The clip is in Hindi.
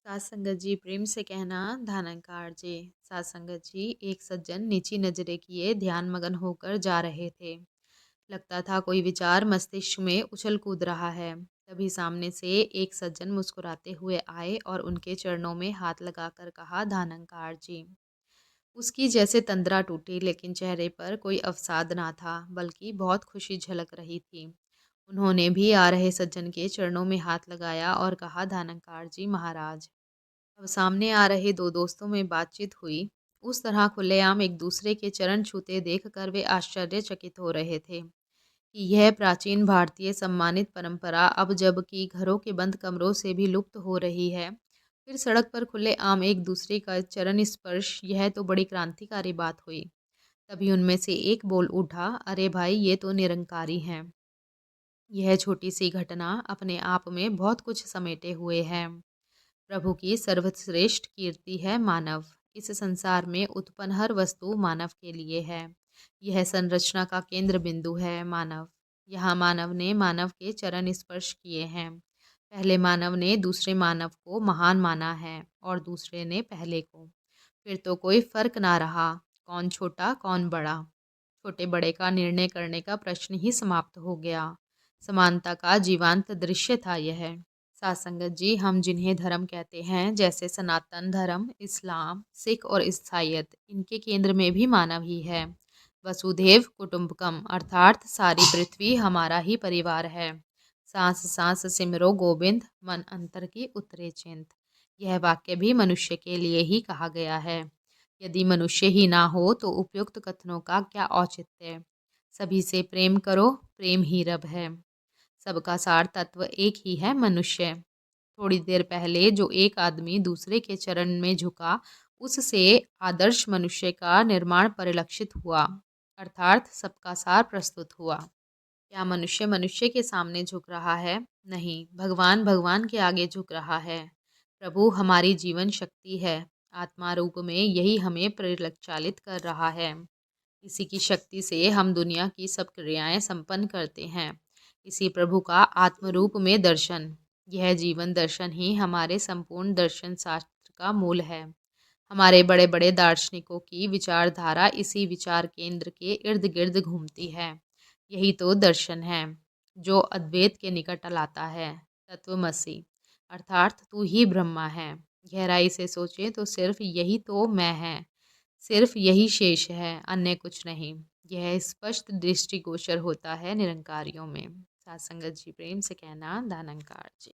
सात संगत जी प्रेम से कहना धानंकार जी। सात संगत जी, एक सज्जन नीची नजरे किए ध्यान मगन होकर जा रहे थे। लगता था कोई विचार मस्तिष्क में उछल कूद रहा है। तभी सामने से एक सज्जन मुस्कुराते हुए आए और उनके चरणों में हाथ लगाकर कहा, धानंकार जी। उसकी जैसे तंद्रा टूटी, लेकिन चेहरे पर कोई अवसाद ना था, बल्कि बहुत खुशी झलक रही थी। उन्होंने भी आ रहे सज्जन के चरणों में हाथ लगाया और कहा, धानंकार जी महाराज। अब सामने आ रहे दो दोस्तों में बातचीत हुई। उस तरह खुलेआम एक दूसरे के चरण छूते देखकर वे आश्चर्यचकित हो रहे थे कि यह प्राचीन भारतीय सम्मानित परंपरा अब जबकि घरों के बंद कमरों से भी लुप्त हो रही है, फिर सड़क पर खुलेआम एक दूसरे का चरण स्पर्श, यह तो बड़ी क्रांतिकारी बात हुई। तभी उनमें से एक बोल उठा, अरे भाई, ये तो निरंकारी हैं। यह छोटी सी घटना अपने आप में बहुत कुछ समेटे हुए है। प्रभु की सर्वश्रेष्ठ कीर्ति है मानव। इस संसार में उत्पन्न हर वस्तु मानव के लिए है। यह संरचना का केंद्र बिंदु है मानव। यहाँ मानव ने मानव के चरण स्पर्श किए हैं। पहले मानव ने दूसरे मानव को महान माना है और दूसरे ने पहले को। फिर तो कोई फर्क ना रहा, कौन छोटा कौन बड़ा। छोटे बड़े का निर्णय करने का प्रश्न ही समाप्त हो गया। समानता का जीवंत दृश्य था यह। सासंगत जी, हम जिन्हें धर्म कहते हैं, जैसे सनातन धर्म, इस्लाम, सिख और ईसाइयत, इनके केंद्र में भी मानव ही है। वसुधैव कुटुंबकम अर्थात सारी पृथ्वी हमारा ही परिवार है। सांस सांस सिमरो गोविंद, मन अंतर की उतरे चिंत। यह वाक्य भी मनुष्य के लिए ही कहा गया है। यदि मनुष्य ही ना हो तो उपयुक्त कथनों का क्या औचित्य। सभी से प्रेम करो, प्रेम ही रब है। सबका सार तत्व एक ही है, मनुष्य। थोड़ी देर पहले जो एक आदमी दूसरे के चरण में झुका, उससे आदर्श मनुष्य का निर्माण परिलक्षित हुआ, अर्थात सबका सार प्रस्तुत हुआ। क्या मनुष्य मनुष्य के सामने झुक रहा है? नहीं, भगवान भगवान के आगे झुक रहा है। प्रभु हमारी जीवन शक्ति है। आत्मा रूप में यही हमें परिचालित कर रहा है। इसी की शक्ति से हम दुनिया की सब क्रियाएं संपन्न करते हैं। इसी प्रभु का आत्म रूप में दर्शन, यह जीवन दर्शन ही हमारे संपूर्ण दर्शन शास्त्र का मूल है। हमारे बड़े बड़े दार्शनिकों की विचारधारा इसी विचार केंद्र के इर्द गिर्द घूमती है। यही तो दर्शन है जो अद्वैत के निकट लाता है। तत्वमसि अर्थात तू ही ब्रह्मा है। गहराई से सोचें तो सिर्फ यही तो मैं है, सिर्फ यही शेष है, अन्य कुछ नहीं। यह स्पष्ट दृष्टिगोचर होता है निरंकारियों में। सात संगत जी प्रेम से कहना, दानंकार जी।